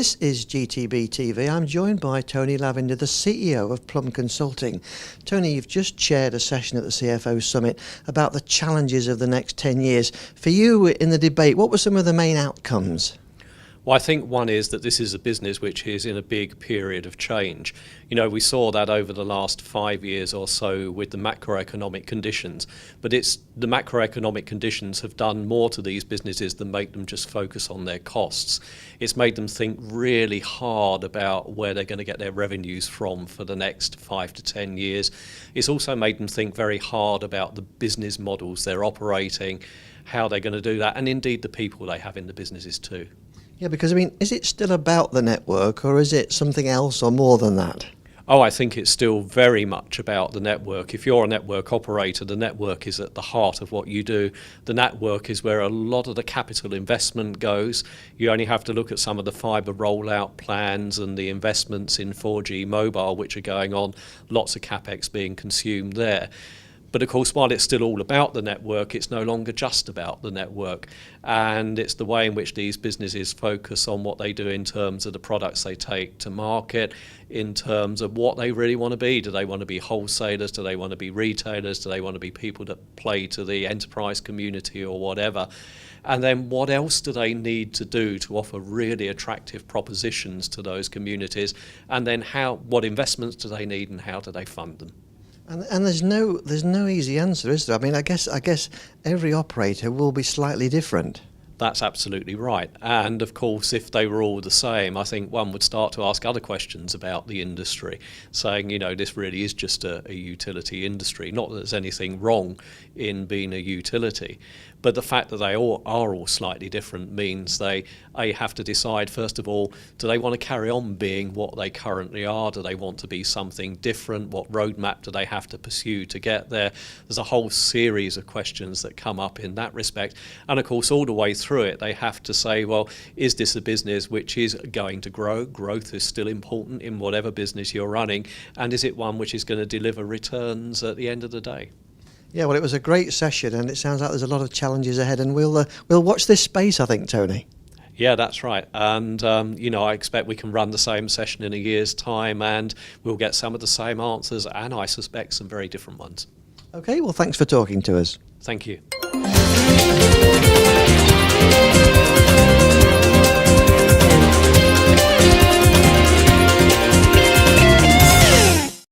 This is GTB TV. I'm joined by Tony Lavender, the CEO of Plum Consulting. Tony, you've just chaired a session at the CFO Summit about the challenges of the next 10 years. For you in the debate, what were some of the main outcomes? Well, I think one is that this is a business which is in a big period of change. You know, we saw that over the last 5 years or so with the macroeconomic conditions, but the macroeconomic conditions have done more to these businesses than make them just focus on their costs. It's made them think really hard about where they're going to get their revenues from for the next 5 to 10 years. It's also made them think very hard about the business models they're operating, how they're going to do that, and indeed the people they have in the businesses too. Yeah, because, I mean, is it still about the network or is it something else or more than that? Oh, I think it's still very much about the network. If you're a network operator, the network is at the heart of what you do. The network is where a lot of the capital investment goes. You only have to look at some of the fibre rollout plans and the investments in 4G mobile, which are going on, lots of capex being consumed there. But of course, while it's still all about the network, it's no longer just about the network. And it's the way in which these businesses focus on what they do in terms of the products they take to market, in terms of what they really want to be. Do they want to be wholesalers? Do they want to be retailers? Do they want to be people that play to the enterprise community or whatever? And then what else do they need to do to offer really attractive propositions to those communities? And then what investments do they need and how do they fund them? And there's no easy answer, is there? I mean, I guess every operator will be slightly different. That's absolutely right. And of course, if they were all the same, I think one would start to ask other questions about the industry, saying, you know, this really is just a utility industry. Not that there's anything wrong in being a utility, but the fact that they all are all slightly different means they have to decide, first of all, do they want to carry on being what they currently are? Do they want to be something different? What roadmap do they have to pursue to get there? There's a whole series of questions that come up in that respect. And of course, all the way through it, they have to say, well, is this a business which is going to grow? Growth is still important in whatever business you're running. And is it one which is going to deliver returns at the end of the day? Yeah, well, it was a great session, and it sounds like there's a lot of challenges ahead, and we'll watch this space, I think, Tony. Yeah, that's right. And, you know, I expect we can run the same session in a year's time, and we'll get some of the same answers, and I suspect some very different ones. Okay, well, thanks for talking to us. Thank you.